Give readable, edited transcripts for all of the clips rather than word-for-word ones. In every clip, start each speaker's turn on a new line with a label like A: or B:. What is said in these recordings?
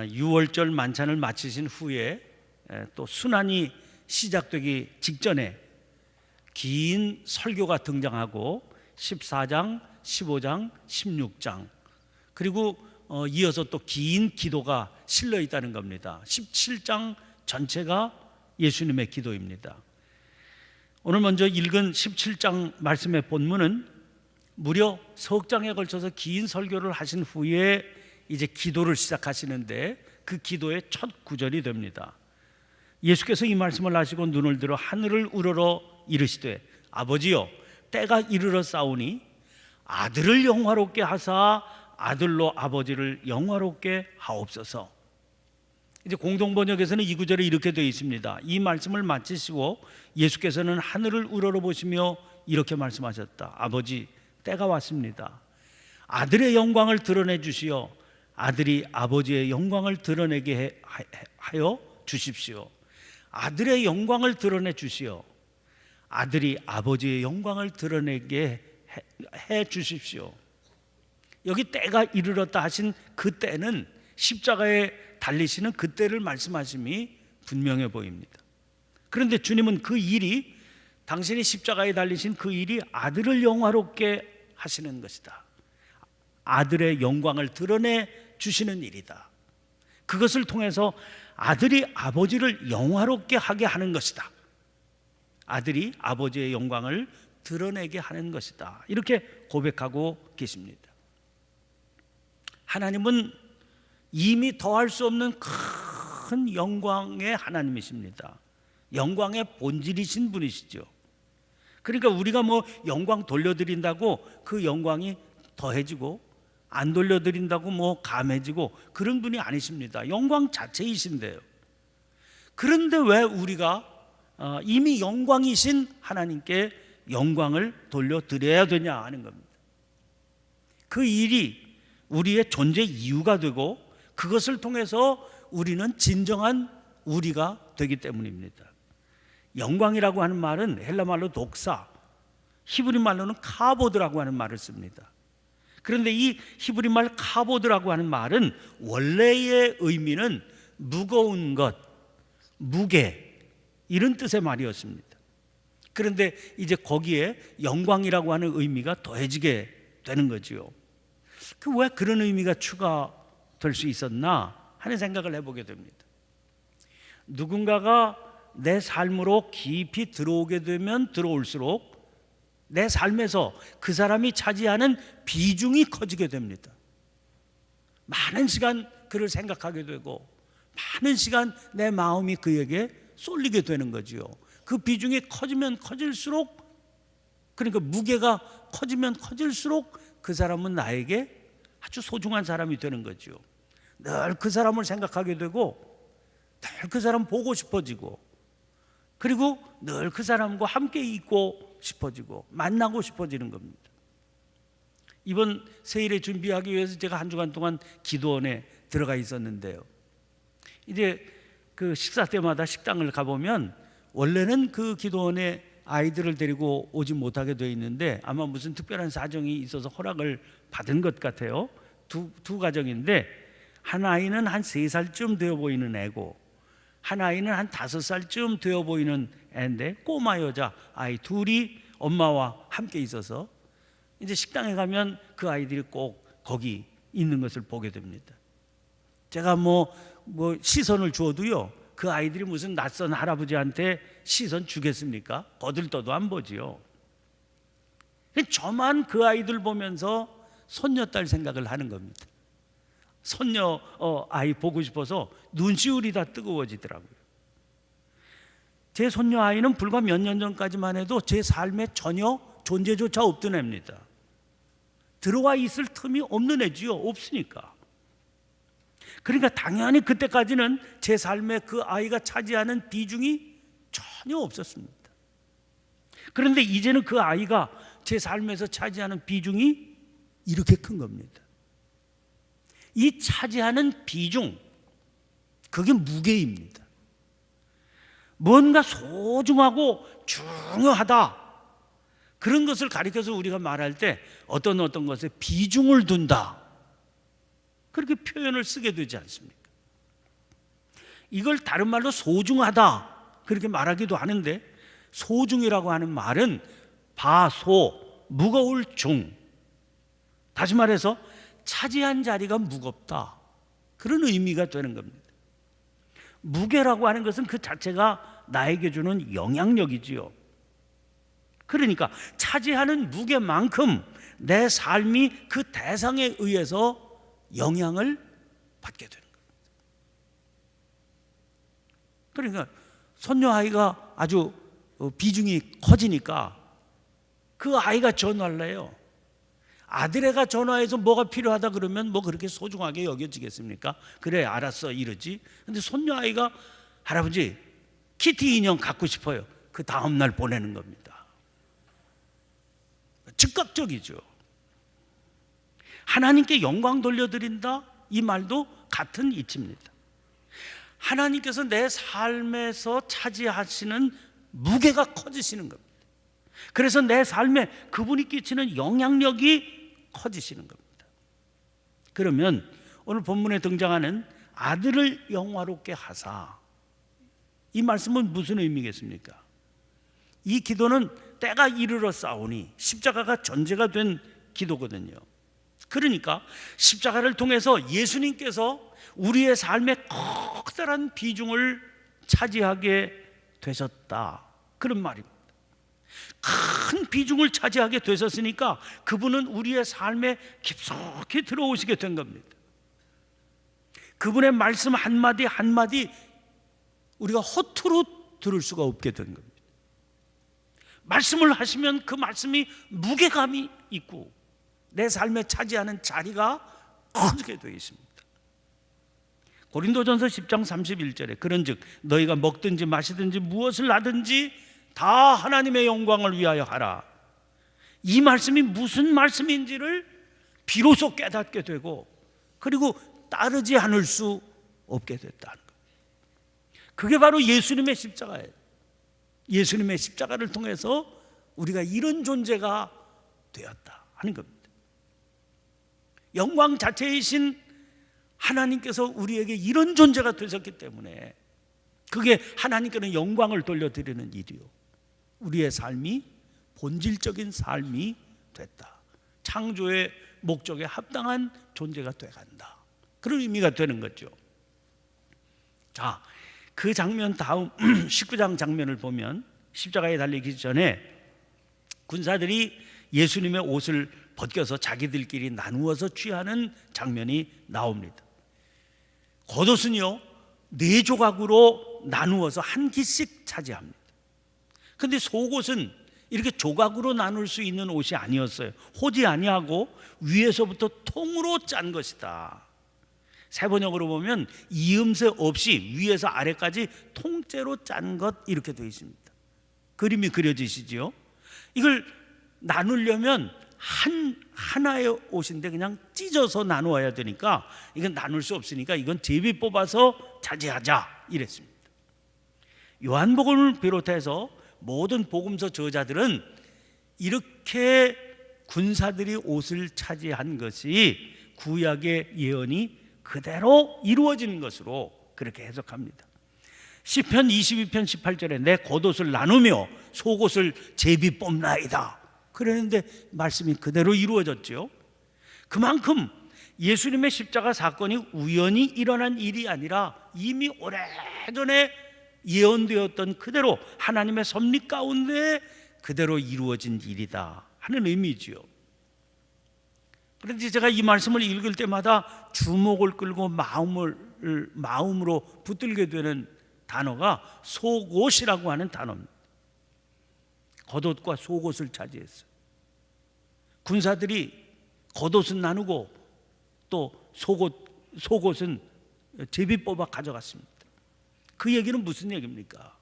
A: 유월절 만찬을 마치신 후에 또 순환이 시작되기 직전에 긴 설교가 등장하고 14장, 15장, 16장 그리고 이어서 또 긴 기도가 실려 있다는 겁니다. 17장 전체가 예수님의 기도입니다. 오늘 먼저 읽은 17장 말씀의 본문은 무려 석 장에 걸쳐서 긴 설교를 하신 후에 이제 기도를 시작하시는데 그 기도의 첫 구절이 됩니다. 예수께서 이 말씀을 하시고 눈을 들어 하늘을 우러러 이르시되 아버지여 때가 이르러 싸우니 아들을 영화롭게 하사 아들로 아버지를 영화롭게 하옵소서. 이제 공동번역에서는 이 구절에 이렇게 되어 있습니다. 이 말씀을 마치시고 예수께서는 하늘을 우러러 보시며 이렇게 말씀하셨다. 아버지 때가 왔습니다. 아들의 영광을 드러내 주시어 아들이 아버지의 영광을 드러내게 하여 주십시오. 아들의 영광을 드러내 주시어 아들이 아버지의 영광을 드러내게 해 주십시오. 여기 때가 이르렀다 하신 그 때는 십자가에 달리시는 그 때를 말씀하심이 분명해 보입니다. 그런데 주님은 그 일이 당신이 십자가에 달리신 그 일이 아들을 영화롭게 하시는 것이다. 아들의 영광을 드러내 주시는 일이다. 그것을 통해서 아들이 아버지를 영화롭게 하게 하는 것이다. 아들이 아버지의 영광을 드러내게 하는 것이다. 이렇게 고백하고 계십니다. 하나님은 이미 더할 수 없는 큰 영광의 하나님이십니다. 영광의 본질이신 분이시죠. 그러니까 우리가 뭐 영광 돌려드린다고 그 영광이 더해지고 안 돌려드린다고 뭐 감해지고 그런 분이 아니십니다. 영광 자체이신데요. 그런데 왜 우리가 이미 영광이신 하나님께 영광을 돌려드려야 되냐 하는 겁니다. 그 일이 우리의 존재 이유가 되고 그것을 통해서 우리는 진정한 우리가 되기 때문입니다. 영광이라고 하는 말은 헬라 말로 독사, 히브리 말로는 카보드라고 하는 말을 씁니다. 그런데 이 히브리 말 카보드라고 하는 말은 원래의 의미는 무거운 것, 무게 이런 뜻의 말이었습니다. 그런데 이제 거기에 영광이라고 하는 의미가 더해지게 되는 거지요. 왜 그런 의미가 추가될 수 있었나 하는 생각을 해보게 됩니다. 누군가가 내 삶으로 깊이 들어오게 되면 들어올수록 내 삶에서 그 사람이 차지하는 비중이 커지게 됩니다. 많은 시간 그를 생각하게 되고 많은 시간 내 마음이 그에게 쏠리게 되는 거지요. 그 비중이 커지면 커질수록, 그러니까 무게가 커지면 커질수록 그 사람은 나에게 아주 소중한 사람이 되는 거죠. 늘 그 사람을 생각하게 되고 늘 그 사람 보고 싶어지고 그리고 늘 그 사람과 함께 있고 싶어지고 만나고 싶어지는 겁니다. 이번 세일에 준비하기 위해서 제가 한 주간 동안 기도원에 들어가 있었는데요. 이제 그 식사 때마다 식당을 가보면 원래는 그 기도원에 아이들을 데리고 오지 못하게 되어 있는데 아마 무슨 특별한 사정이 있어서 허락을 받은 것 같아요. 두 가정인데 한 아이는 한 3살쯤 되어 보이는 애고 한 아이는 한 5살쯤 되어 보이는 애인데 꼬마 여자 아이 둘이 엄마와 함께 있어서 이제 식당에 가면 그 아이들이 꼭 거기 있는 것을 보게 됩니다. 제가 뭐 시선을 주어도요 그 아이들이 무슨 낯선 할아버지한테 시선 주겠습니까? 거들떠도 안 보지요. 저만 그 아이들 보면서 손녀딸 생각을 하는 겁니다. 손녀 아이 보고 싶어서 눈시울이 다 뜨거워지더라고요. 제 손녀 아이는 불과 몇 년 전까지만 해도 제 삶에 전혀 존재조차 없던 애입니다. 들어와 있을 틈이 없는 애지요. 없으니까. 그러니까 당연히 그때까지는 제 삶에 그 아이가 차지하는 비중이 전혀 없었습니다. 그런데 이제는 그 아이가 제 삶에서 차지하는 비중이 이렇게 큰 겁니다. 이 차지하는 비중, 그게 무게입니다. 뭔가 소중하고 중요하다, 그런 것을 가리켜서 우리가 말할 때 어떤 것에 비중을 둔다, 그렇게 표현을 쓰게 되지 않습니까? 이걸 다른 말로 소중하다 그렇게 말하기도 하는데, 소중이라고 하는 말은 바소, 무거울 중, 다시 말해서 차지한 자리가 무겁다, 그런 의미가 되는 겁니다. 무게라고 하는 것은 그 자체가 나에게 주는 영향력이지요. 그러니까 차지하는 무게만큼 내 삶이 그 대상에 의해서 영향을 받게 되는 겁니다. 그러니까 손녀 아이가 아주 비중이 커지니까 그 아이가 전화를 해요. 아들애가 전화해서 뭐가 필요하다 그러면 뭐 그렇게 소중하게 여겨지겠습니까? 그래 알았어 이러지. 근데 손녀 아이가 할아버지 키티 인형 갖고 싶어요. 그 다음날 보내는 겁니다. 즉각적이죠. 하나님께 영광 돌려드린다, 이 말도 같은 이치입니다. 하나님께서 내 삶에서 차지하시는 무게가 커지시는 겁니다. 그래서 내 삶에 그분이 끼치는 영향력이 커지시는 겁니다. 그러면 오늘 본문에 등장하는 아들을 영화롭게 하사, 이 말씀은 무슨 의미겠습니까? 이 기도는 때가 이르러 싸우니 십자가가 전제가 된 기도거든요. 그러니까 십자가를 통해서 예수님께서 우리의 삶에 커다란 비중을 차지하게 되셨다, 그런 말입니다. 큰 비중을 차지하게 되셨으니까 그분은 우리의 삶에 깊숙이 들어오시게 된 겁니다. 그분의 말씀 한마디 한마디 우리가 허투루 들을 수가 없게 된 겁니다. 말씀을 하시면 그 말씀이 무게감이 있고 내 삶에 차지하는 자리가 커지게 되어 있습니다. 고린도전서 10장 31절에 그런즉 너희가 먹든지 마시든지 무엇을 하든지 다 하나님의 영광을 위하여 하라, 이 말씀이 무슨 말씀인지를 비로소 깨닫게 되고 그리고 따르지 않을 수 없게 됐다는 거예요. 그게 바로 예수님의 십자가예요. 예수님의 십자가를 통해서 우리가 이런 존재가 되었다 하는 겁니다. 영광 자체이신 하나님께서 우리에게 이런 존재가 되셨기 때문에 그게 하나님께는 영광을 돌려드리는 일이요, 우리의 삶이 본질적인 삶이 됐다, 창조의 목적에 합당한 존재가 돼간다, 그런 의미가 되는 거죠. 자, 그 장면 다음 19장 장면을 보면 십자가에 달리기 전에 군사들이 예수님의 옷을 벗겨서 자기들끼리 나누어서 취하는 장면이 나옵니다. 겉옷은요 4조각으로 나누어서 한 기씩 차지합니다. 그런데 속옷은 이렇게 조각으로 나눌 수 있는 옷이 아니었어요. 호지 아니하고 위에서부터 통으로 짠 것이다. 세번역으로 보면 이음새 없이 위에서 아래까지 통째로 짠 것, 이렇게 되어 있습니다. 그림이 그려지시죠? 이걸 나누려면 하나의 옷인데 그냥 찢어서 나누어야 되니까 이건 나눌 수 없으니까 이건 제비 뽑아서 차지하자 이랬습니다. 요한복음을 비롯해서 모든 복음서 저자들은 이렇게 군사들이 옷을 차지한 것이 구약의 예언이 그대로 이루어지는 것으로 그렇게 해석합니다. 시편 22편 18절에 내 겉옷을 나누며 속옷을 제비 뽑나이다 그랬는데 말씀이 그대로 이루어졌죠. 그만큼 예수님의 십자가 사건이 우연히 일어난 일이 아니라 이미 오래전에 예언되었던 그대로 하나님의 섭리 가운데 그대로 이루어진 일이다 하는 의미지요. 그런데 제가 이 말씀을 읽을 때마다 주목을 끌고 마음으로 붙들게 되는 단어가 속옷이라고 하는 단어입니다. 겉옷과 속옷을 차지했어요. 군사들이 겉옷은 나누고 또 속옷은 제비 뽑아 가져갔습니다. 그 얘기는 무슨 얘기입니까?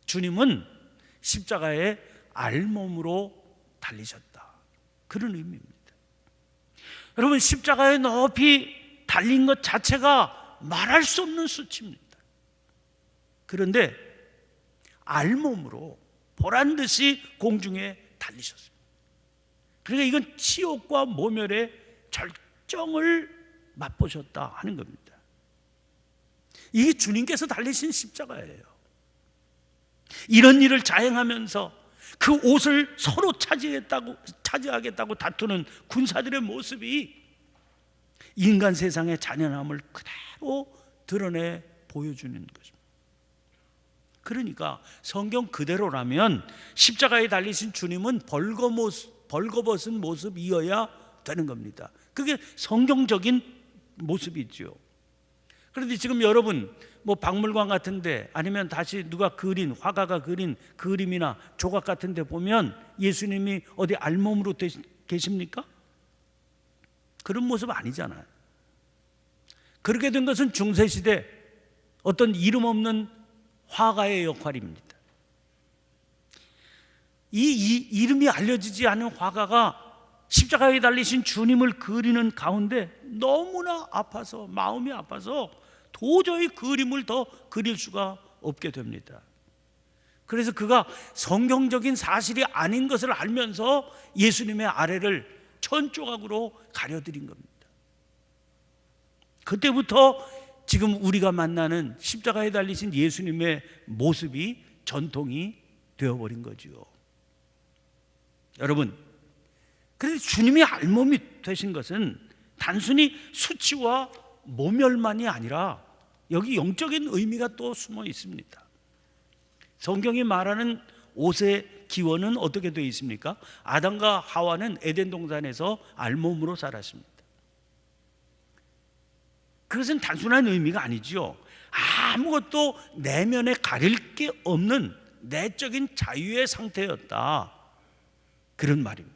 A: 주님은 십자가에 알몸으로 달리셨다, 그런 의미입니다. 여러분, 십자가에 높이 달린 것 자체가 말할 수 없는 수치입니다. 그런데 알몸으로 보란듯이 공중에 달리셨습니다. 그러니까 이건 치욕과 모멸의 절정을 맛보셨다 하는 겁니다. 이게 주님께서 달리신 십자가예요. 이런 일을 자행하면서 그 옷을 서로 차지하겠다고 다투는 군사들의 모습이 인간 세상의 잔인함을 그대로 드러내 보여주는 것입니다. 그러니까 성경 그대로라면 십자가에 달리신 주님은 벌거벗은 모습이어야 되는 겁니다. 그게 성경적인 모습이죠. 그런데 지금 여러분 박물관 같은데 아니면 다시 누가 그린 화가가 그린 그림이나 조각 같은데 보면 예수님이 어디 알몸으로 계십니까? 그런 모습 아니잖아요. 그렇게 된 것은 중세시대 어떤 이름 없는 화가의 역할입니다. 이 이름이 알려지지 않은 화가가 십자가에 달리신 주님을 그리는 가운데 너무나 아파서, 마음이 아파서 도저히 그림을 더 그릴 수가 없게 됩니다. 그래서 그가 성경적인 사실이 아닌 것을 알면서 예수님의 아래를 천조각으로 가려드린 겁니다. 그때부터 지금 우리가 만나는 십자가에 달리신 예수님의 모습이 전통이 되어버린 거죠. 여러분, 그래서 주님이 알몸이 되신 것은 단순히 수치와 모멸만이 아니라 여기 영적인 의미가 또 숨어 있습니다. 성경이 말하는 옷의 기원은 어떻게 되어 있습니까? 아담과 하와는 에덴 동산에서 알몸으로 살았습니다. 그것은 단순한 의미가 아니죠. 아무것도 내면에 가릴 게 없는 내적인 자유의 상태였다, 그런 말입니다.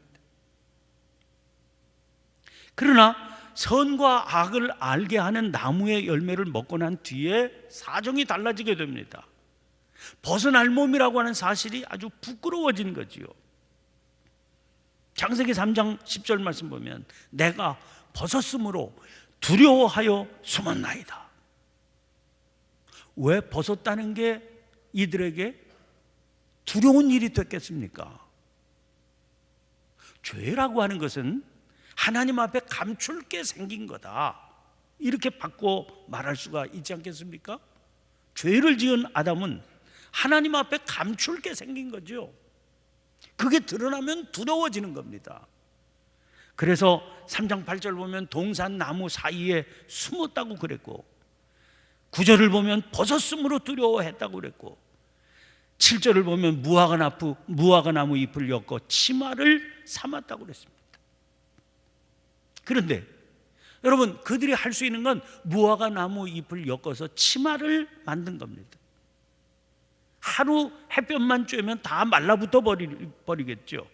A: 그러나 선과 악을 알게 하는 나무의 열매를 먹고 난 뒤에 사정이 달라지게 됩니다. 벗은 알몸이라고 하는 사실이 아주 부끄러워진 거지요. 창세기 3장 10절 말씀 보면 내가 벗었으므로 두려워하여 숨었나이다. 왜 벗었다는 게 이들에게 두려운 일이 됐겠습니까? 죄라고 하는 것은 하나님 앞에 감출 게 생긴 거다, 이렇게 바꿔 말할 수가 있지 않겠습니까? 죄를 지은 아담은 하나님 앞에 감출 게 생긴 거죠. 그게 드러나면 두려워지는 겁니다. 그래서 3장 8절 보면 동산 나무 사이에 숨었다고 그랬고, 9절을 보면 벗었으므로 두려워했다고 그랬고, 7절을 보면 무화과 나무 잎을 엮어 치마를 삼았다고 그랬습니다. 그런데 여러분, 그들이 할 수 있는 건 무화과 나무 잎을 엮어서 치마를 만든 겁니다. 하루 햇볕만 쬐면 다 말라붙어 버리겠죠.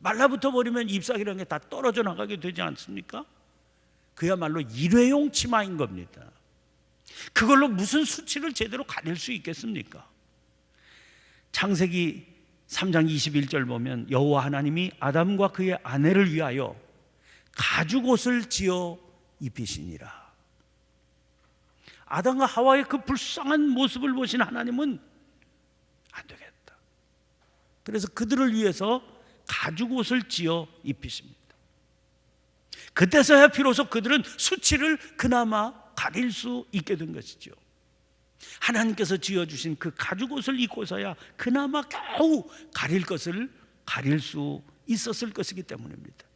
A: 말라붙어 버리면 잎사귀라는 게 다 떨어져 나가게 되지 않습니까? 그야말로 일회용 치마인 겁니다. 그걸로 무슨 수치를 제대로 가릴 수 있겠습니까? 창세기 3장 21절 보면 여호와 하나님이 아담과 그의 아내를 위하여 가죽옷을 지어 입히시니라. 아담과 하와의 그 불쌍한 모습을 보신 하나님은 안 되겠다, 그래서 그들을 위해서 가죽옷을 지어 입히십니다. 그때서야 비로소 그들은 수치를 그나마 가릴 수 있게 된 것이죠. 하나님께서 지어주신 그 가죽옷을 입고서야 그나마 겨우 가릴 수 있었을 것이기 때문입니다.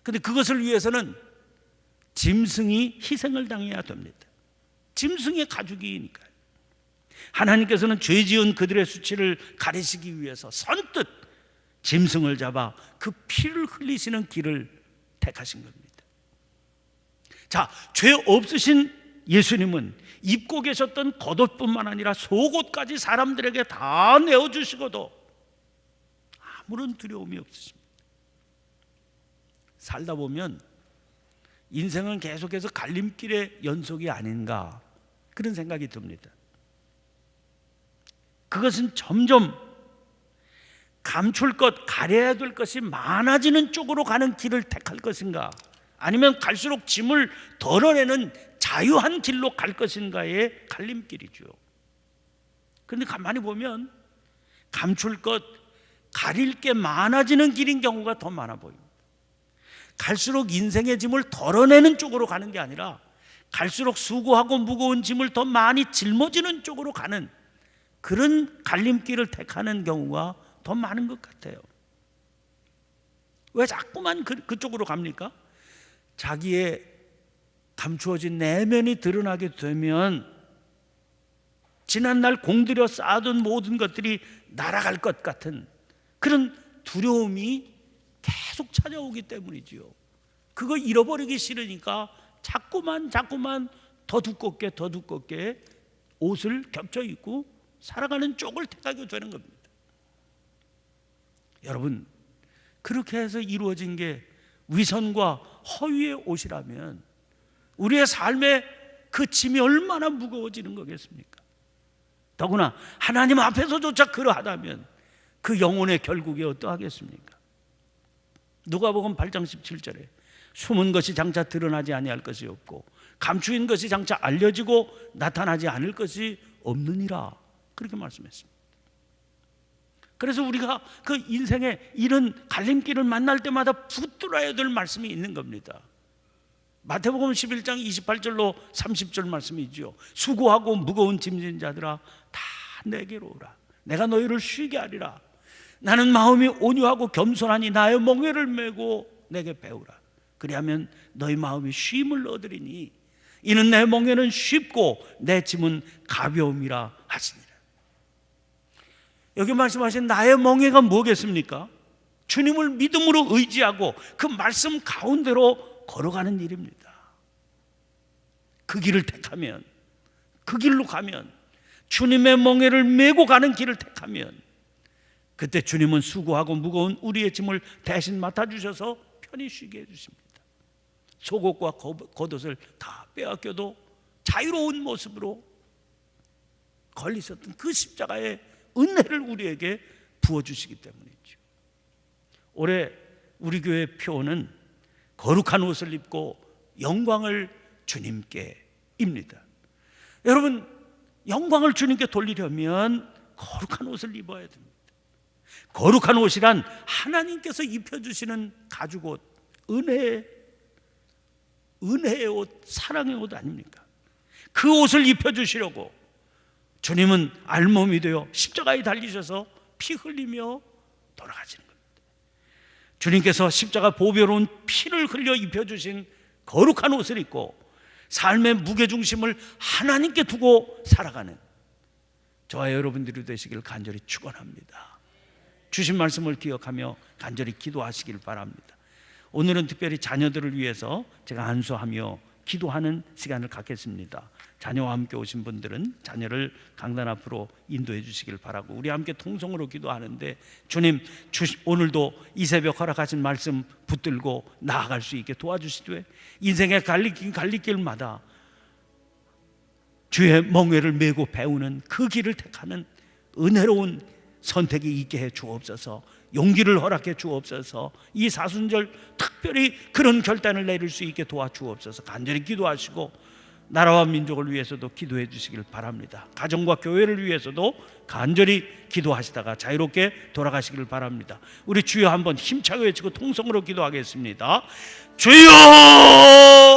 A: 그런데 그것을 위해서는 짐승이 희생을 당해야 됩니다. 짐승의 가죽이니까요. 하나님께서는 죄 지은 그들의 수치를 가리시기 위해서 선뜻 짐승을 잡아 그 피를 흘리시는 길을 택하신 겁니다. 자, 죄 없으신 예수님은 입고 계셨던 겉옷뿐만 아니라 속옷까지 사람들에게 다 내어주시고도 아무런 두려움이 없으십니다. 살다 보면 인생은 계속해서 갈림길의 연속이 아닌가, 그런 생각이 듭니다. 그것은 점점 감출 것, 가려야 될 것이 많아지는 쪽으로 가는 길을 택할 것인가, 아니면 갈수록 짐을 덜어내는 자유한 길로 갈 것인가의 갈림길이죠. 그런데 가만히 보면 감출 것, 가릴 게 많아지는 길인 경우가 더 많아 보입니다. 갈수록 인생의 짐을 덜어내는 쪽으로 가는 게 아니라 갈수록 수고하고 무거운 짐을 더 많이 짊어지는 쪽으로 가는 그런 갈림길을 택하는 경우가 더 많은 것 같아요. 왜 자꾸만 그쪽으로 갑니까? 자기의 감추어진 내면이 드러나게 되면 지난날 공들여 쌓아둔 모든 것들이 날아갈 것 같은 그런 두려움이 계속 찾아오기 때문이지요. 그거 잃어버리기 싫으니까 자꾸만 더 두껍게 옷을 겹쳐 입고 살아가는 쪽을 택하게 되는 겁니다. 여러분, 그렇게 해서 이루어진 게 위선과 허위의 옷이라면 우리의 삶의 그 짐이 얼마나 무거워지는 거겠습니까? 더구나 하나님 앞에서조차 그러하다면 그 영혼의 결국이 어떠하겠습니까? 누가복음 8장 17절에 숨은 것이 장차 드러나지 아니할 것이 없고 감추인 것이 장차 알려지고 나타나지 않을 것이 없느니라, 그렇게 말씀했습니다. 그래서 우리가 그 인생에 이런 갈림길을 만날 때마다 붙들어야 될 말씀이 있는 겁니다. 마태복음 11장 28절로 30절 말씀이지요. 수고하고 무거운 짐진 자들아 다 내게로 오라. 내가 너희를 쉬게 하리라. 나는 마음이 온유하고 겸손하니 나의 멍에를 메고 내게 배우라. 그리하면 너희 마음이 쉼을 얻으리니 이는 내 멍에는 쉽고 내 짐은 가벼움이라 하시니라. 여기 말씀하신 나의 멍에가 뭐겠습니까? 주님을 믿음으로 의지하고 그 말씀 가운데로 걸어가는 일입니다. 그 길을 택하면, 그 길로 가면, 주님의 멍에를 메고 가는 길을 택하면 그때 주님은 수고하고 무거운 우리의 짐을 대신 맡아주셔서 편히 쉬게 해주십니다. 속옷과 겉옷을 다 빼앗겨도 자유로운 모습으로 걸리셨던 그 십자가의 은혜를 우리에게 부어주시기 때문이죠. 올해 우리 교회 표는 거룩한 옷을 입고 영광을 주님께입니다. 여러분, 영광을 주님께 돌리려면 거룩한 옷을 입어야 됩니다. 거룩한 옷이란 하나님께서 입혀주시는 가죽옷, 은혜의 옷, 사랑의 옷 아닙니까? 그 옷을 입혀주시려고 주님은 알몸이 되어 십자가에 달리셔서 피 흘리며 돌아가시는 겁니다. 주님께서 십자가 보배로운 피를 흘려 입혀주신 거룩한 옷을 입고 삶의 무게중심을 하나님께 두고 살아가는 저와 여러분들이 되시길 간절히 축원합니다. 주신 말씀을 기억하며 간절히 기도하시길 바랍니다. 오늘은 특별히 자녀들을 위해서 제가 안수하며 기도하는 시간을 갖겠습니다. 자녀와 함께 오신 분들은 자녀를 강단 앞으로 인도해 주시길 바라고, 우리 함께 통성으로 기도하는데 주님, 오늘도 이 새벽 허락하신 말씀 붙들고 나아갈 수 있게 도와주시되 인생의 갈림길마다 주의 멍에를 메고 배우는 그 길을 택하는 은혜로운 선택이 있게 해 주옵소서. 용기를 허락해 주옵소서. 이 사순절 특별히 그런 결단을 내릴 수 있게 도와주옵소서. 간절히 기도하시고 나라와 민족을 위해서도 기도해 주시길 바랍니다. 가정과 교회를 위해서도 간절히 기도하시다가 자유롭게 돌아가시길 바랍니다. 우리 주여 한번 힘차게 외치고 통성으로 기도하겠습니다. 주여!